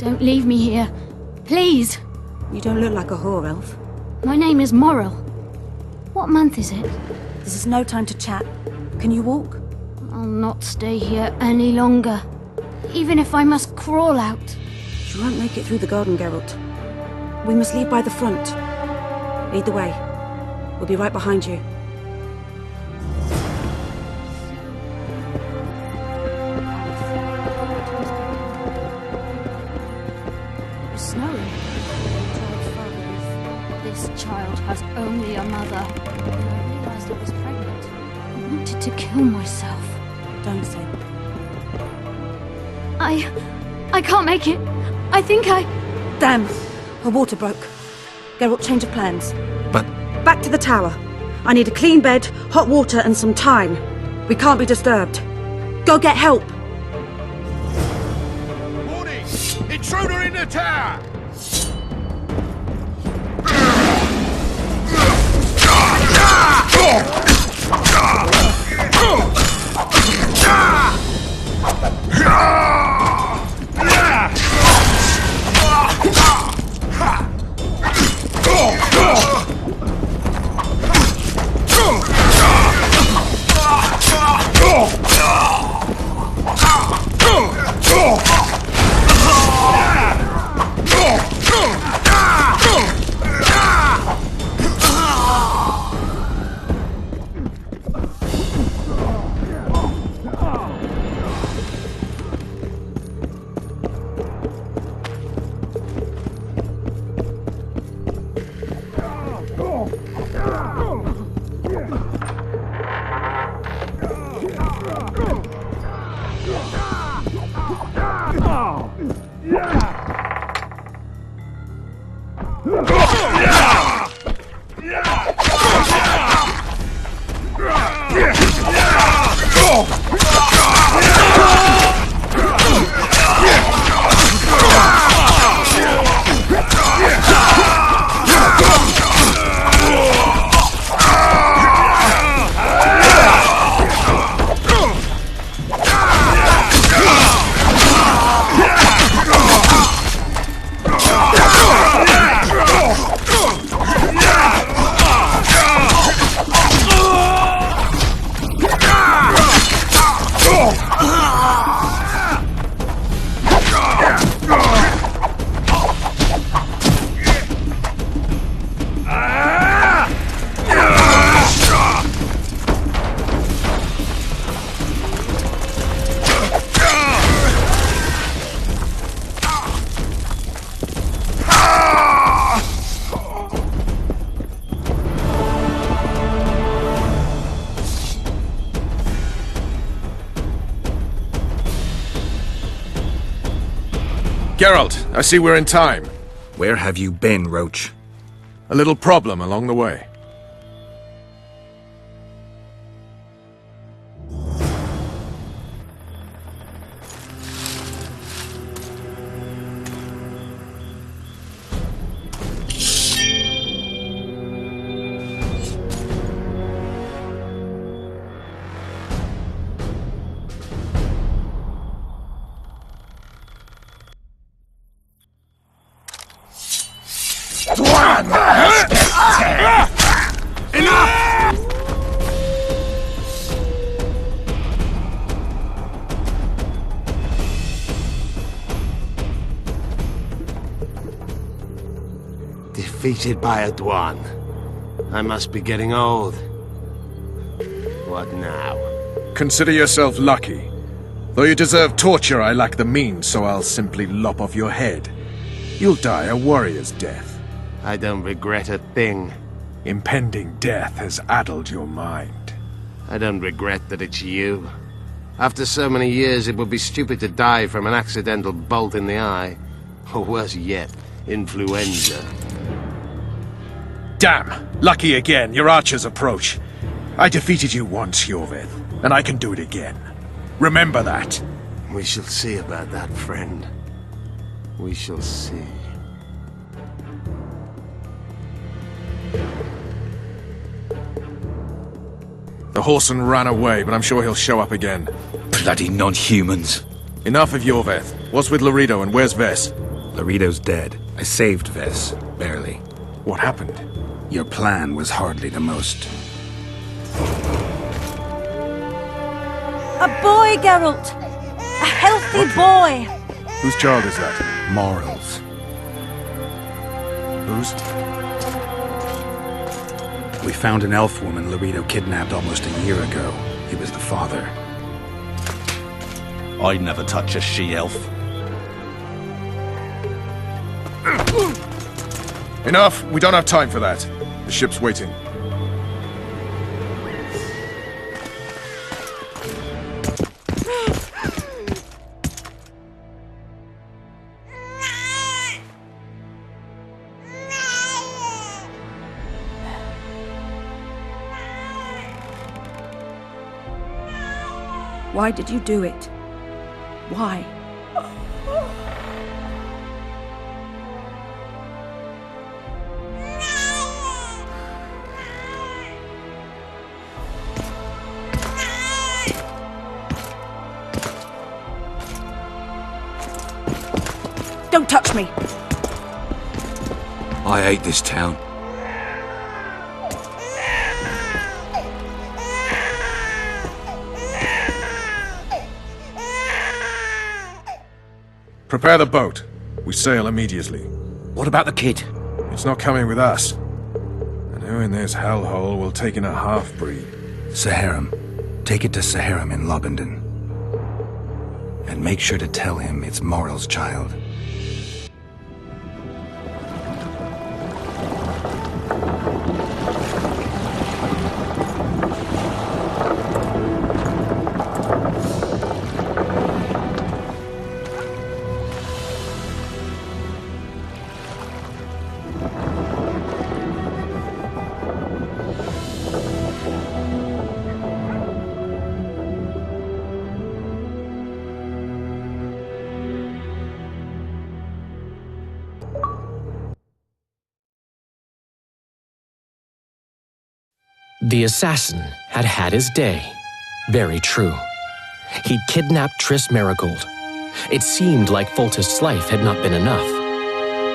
Don't leave me here. Please. You don't look like a whore, Elf. My name is Morrill. What month is it? This is no time to chat. Can you walk? I'll not stay here any longer. Even if I must crawl out. You won't make it through the garden, Geralt. We must leave by the front. Lead the way. We'll be right behind you. It's snowing. This child has only a mother. When I realized I was pregnant, I wanted to kill myself. Don't say. I can't make it. I think I... Damn! Her water broke. Geralt, change of plans. But... Back to the tower. I need a clean bed, hot water, and some time. We can't be disturbed. Go get help! Warning! Intruder in the tower! Geralt, I see we're in time. Where have you been, Roach? A little problem along the way. Defeated by a Dwan. I must be getting old. What now? Consider yourself lucky. Though you deserve torture, I lack the means, so I'll simply lop off your head. You'll die a warrior's death. I don't regret a thing. Impending death has addled your mind. I don't regret that it's you. After so many years, it would be stupid to die from an accidental bolt in the eye. Or worse yet, influenza. Damn! Lucky again, your archers approach. I defeated you once, Iorveth, and I can do it again. Remember that. We shall see about that, friend. We shall see. The horseman ran away, but I'm sure he'll show up again. Bloody non-humans. Enough of Iorveth. What's with Loredo and where's Vess? Laredo's dead. I saved Ves, barely. What happened? Your plan was hardly the most. A boy, Geralt! A healthy boy! Whose child is that? Morals. Whose? We found an elf woman Laredo kidnapped almost a year ago. He was the father. I'd never touch a she-elf. Enough! We don't have time for that. The ship's waiting. Why did you do it? Why? Don't touch me! I hate this town. Prepare the boat. We sail immediately. What about the kid? It's not coming with us. And who in this hellhole will take in a half-breed? Saharim. Take it to Saharim in Lobendon. And make sure to tell him it's Moral's child. The assassin had had his day. Very true. He'd kidnapped Triss Merigold. It seemed like Foltest's life had not been enough.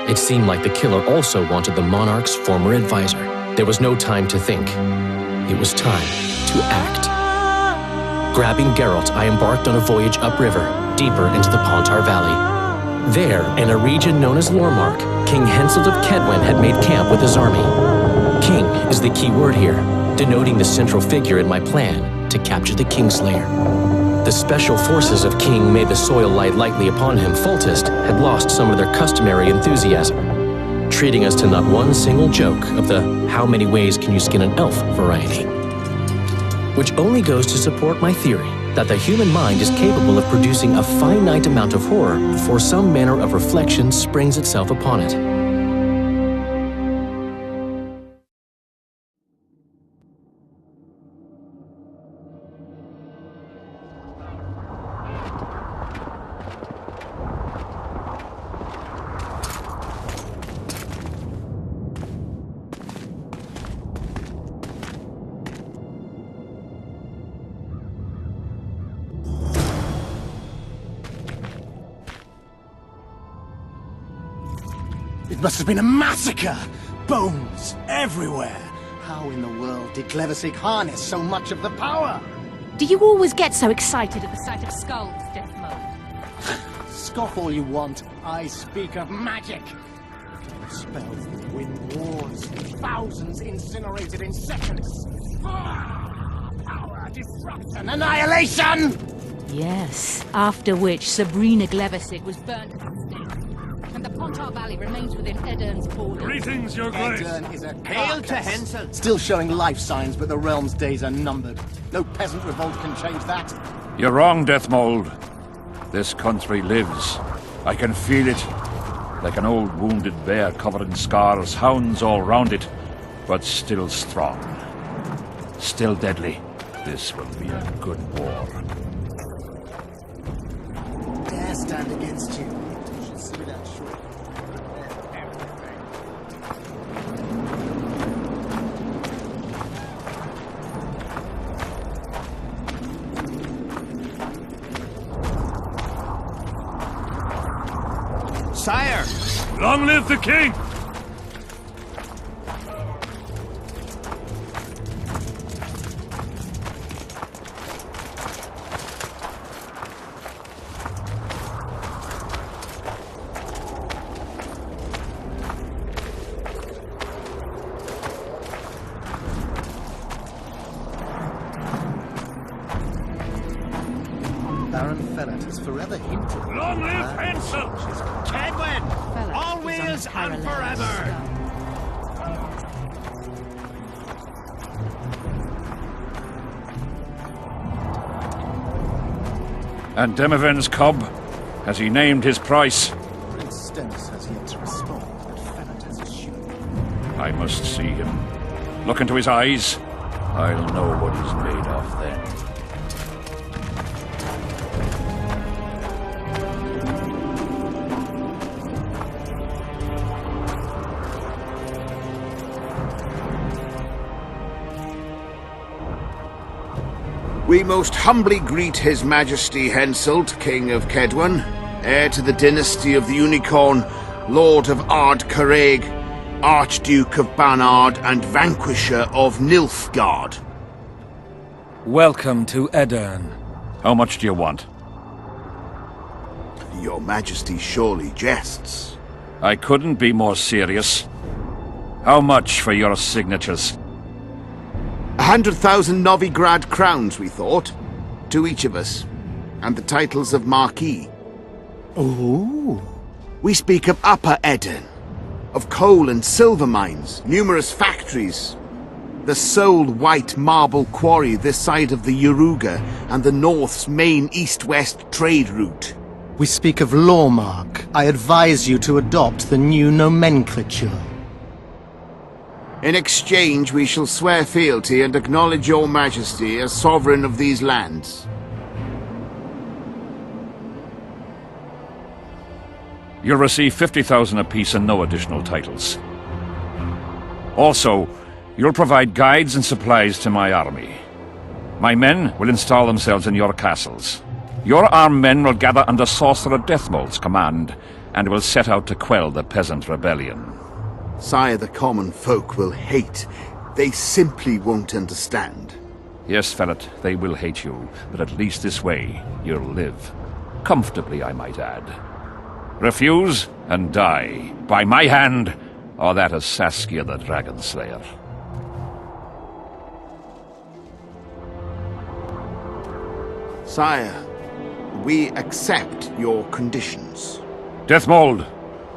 It seemed like the killer also wanted the monarch's former advisor. There was no time to think. It was time to act. Grabbing Geralt, I embarked on a voyage upriver, deeper into the Pontar Valley. There, in a region known as Lormark, King Henselt of Kedwen had made camp with his army. King is the key word here, denoting the central figure in my plan to capture the Kingslayer. The special forces of King made the soil lie lightly upon him. Foltest had lost some of their customary enthusiasm, treating us to not one single joke of the how many ways can you skin an elf variety. Which only goes to support my theory that the human mind is capable of producing a finite amount of horror before some manner of reflection springs itself upon it. It must have been a massacre! Bones everywhere! How in the world did Glevissig harness so much of the power? Do you always get so excited at the sight of skulls, Death Mode? Scoff all you want. I speak of magic. Spells that win wars. Thousands incinerated in seconds. Power, destruction, annihilation! Yes, after which Sabrina Glevissig was burnt at the stake. And the Pontar Valley remains within Edern's borders. Greetings, Your Grace. Edern is a Hail to carcass. Henselt. Still showing life signs, but the realm's days are numbered. No peasant revolt can change that. You're wrong, Deathmold. This country lives. I can feel it. Like an old wounded bear covered in scars, hounds all round it, but still strong. Still deadly. This will be a good war. Dare stand against you. You should see that short. Sire! Long live the king! Baron Fellat has forever hinted. Long live Hansel! Kedwen! Fellow is Always and unparalleled forever! stone. And Demiven's cub? Has he named his price? Prince Stennis has yet to respond, but Fellat has assured me. I must see him. Look into his eyes. I'll know what he's made of then. We most humbly greet His Majesty Henselt, King of Kedwen, heir to the dynasty of the Unicorn, Lord of Ard Carreg, Archduke of Banard, and Vanquisher of Nilfgaard. Welcome to Aedirn. How much do you want? Your Majesty surely jests. I couldn't be more serious. How much for your signatures? 100,000 Novigrad crowns, we thought. To each of us. And the titles of Marquis. Ooh. We speak of Upper Aedirn. Of coal and silver mines, numerous factories. The sole white marble quarry this side of the Yaruga, and the North's main east-west trade route. We speak of Lawmark. I advise you to adopt the new nomenclature. In exchange, we shall swear fealty and acknowledge your majesty as sovereign of these lands. You'll receive 50,000 apiece and no additional titles. Also, you'll provide guides and supplies to my army. My men will install themselves in your castles. Your armed men will gather under Sorcerer Deathmold's command, and will set out to quell the peasant rebellion. Sire, the common folk will hate. They simply won't understand. Yes, Fellat, they will hate you, but at least this way you'll live. Comfortably, I might add. Refuse, and die. By my hand, or that of Saskia the Dragon Slayer. Sire, we accept your conditions. Deathmold,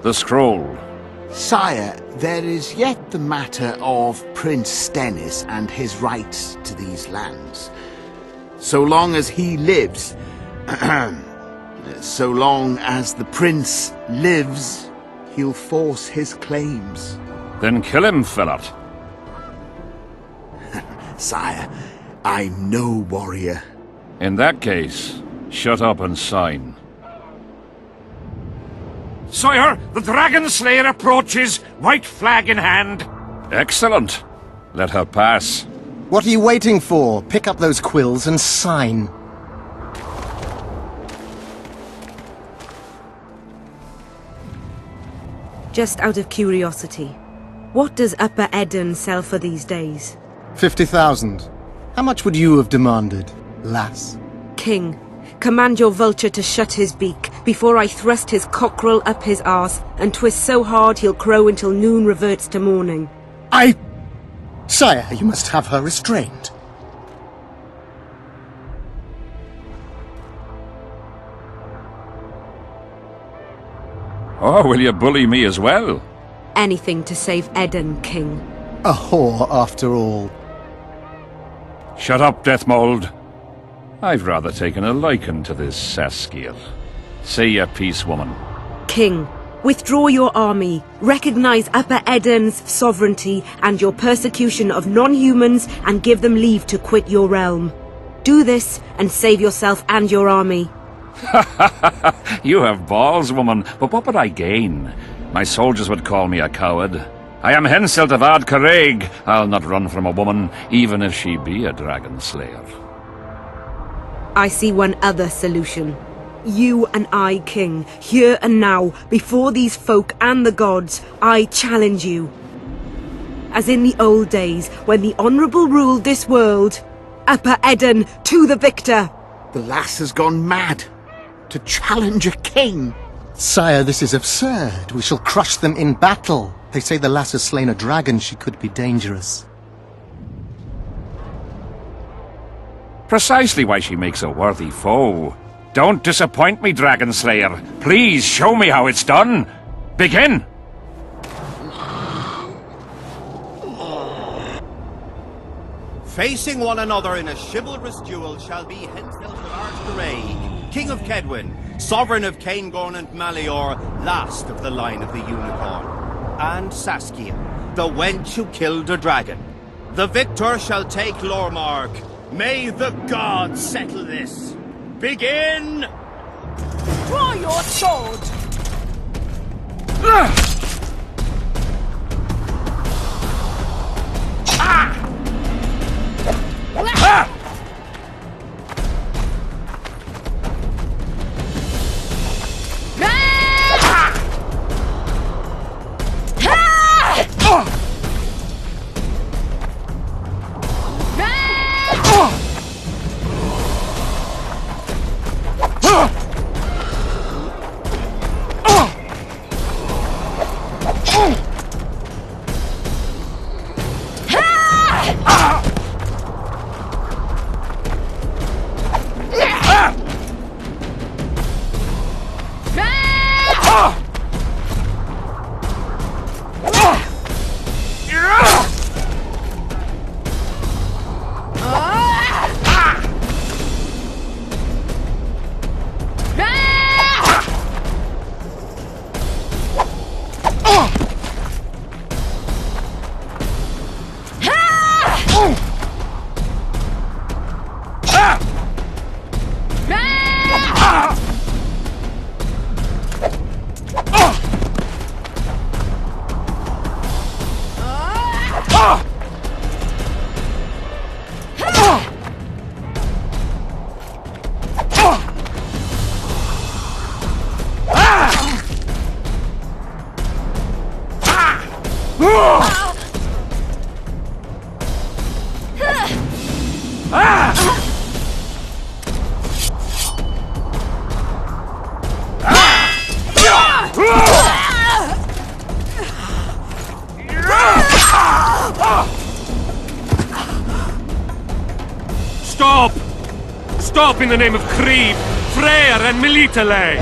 the scroll. Sire, there is yet the matter of Prince Stennis and his rights to these lands. So long as he lives, so long as the prince lives, he'll force his claims. Then kill him, Fellat. Sire, I'm no warrior. In that case, shut up and sign. Sire, the Dragon Slayer approaches, white flag in hand. Excellent. Let her pass. What are you waiting for? Pick up those quills and sign. Just out of curiosity, what does Upper Aedirn sell for these days? 50,000. How much would you have demanded, lass? King, command your vulture to shut his beak before I thrust his cockerel up his arse and twist so hard he'll crow until noon reverts to morning. Sire, you must have her restrained. Oh, will you bully me as well? Anything to save Aedirn, King. A whore, after all. Shut up, Deathmold. I've rather taken a liking to this Saskia. Say your piece, woman. King, withdraw your army, recognize Upper Aedirn's sovereignty and your persecution of non-humans, and give them leave to quit your realm. Do this and save yourself and your army. You have balls, woman, but what would I gain? My soldiers would call me a coward. I am Henselt of Ard Carreg. I'll not run from a woman, even if she be a dragon slayer. I see one other solution. you and I, King, here and now, before these folk and the gods, I challenge you. As in the old days, when the Honourable ruled this world, Upper Eden to the victor! The lass has gone mad. To challenge a king. Sire, this is absurd. We shall crush them in battle. They say the lass has slain a dragon. She could be dangerous. Precisely why she makes a worthy foe. Don't disappoint me, Dragon Slayer. Please show me how it's done. Begin! Facing one another in a chivalrous duel shall be henceforth with Ard-Caraig, King of Kedwen, Sovereign of Caingorn and Malior, last of the line of the Unicorn, and Saskia, the wench who killed a dragon. The victor shall take Lormark. May the gods settle this. Begin! Draw your sword! Stop! Stop in the name of Krieg, Freyr and Melitele!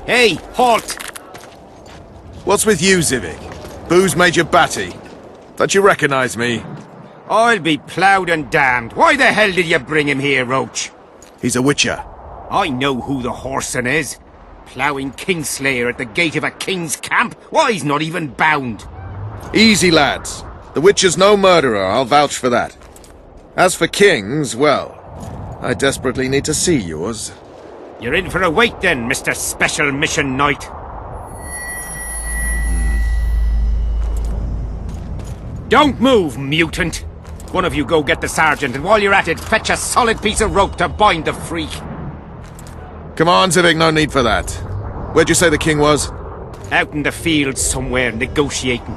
Hey, halt! What's with you, Zivik? Booze Major Batty? Don't you recognize me? I'll be ploughed and damned. Why the hell did you bring him here, Roach? He's a witcher. I know who the whoreson is. Ploughing Kingslayer at the gate of a king's camp? Why, he's not even bound. Easy, lads. The witcher's no murderer, I'll vouch for that. As for kings, well, I desperately need to see yours. You're in for a wait then, Mr. Special Mission Knight. Don't move, mutant! One of you go get the sergeant, and while you're at it, fetch a solid piece of rope to bind the freak. Come on, Zivik, no need for that. Where'd you say the king was? Out in the field somewhere, negotiating.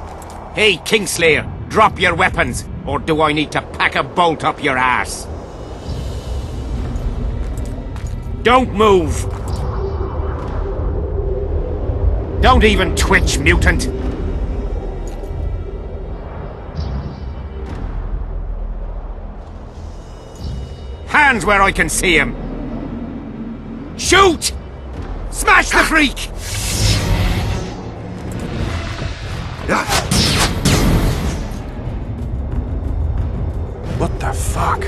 Hey, Kingslayer, drop your weapons, or do I need to pack a bolt up your ass? Don't move! Don't even twitch, mutant! Hands where I can see him! Shoot! Smash the freak! What the fuck?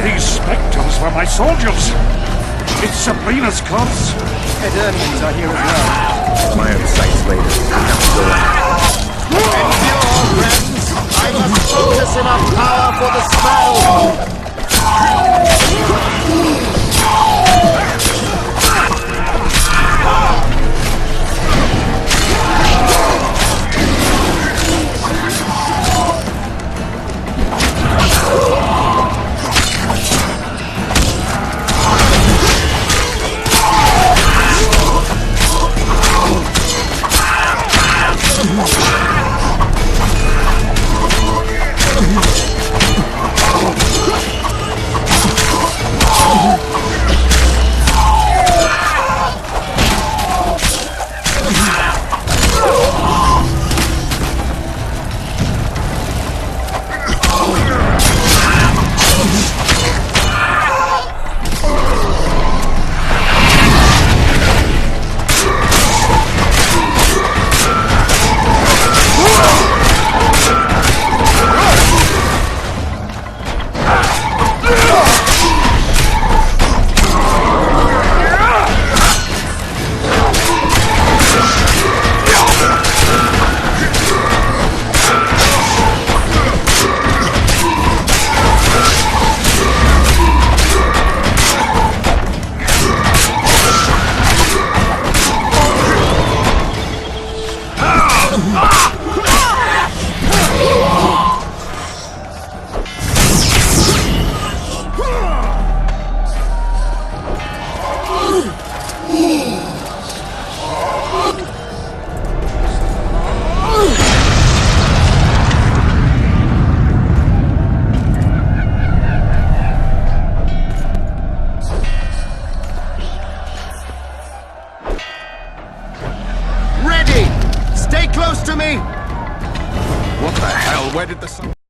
These spectres were my soldiers! It's Sabrina's cubs! Eternians are here as well. My own sight's later. Endure, friends! I must focus enough power for the spell! Ready! Stay close to me! What the hell? Where did the sun...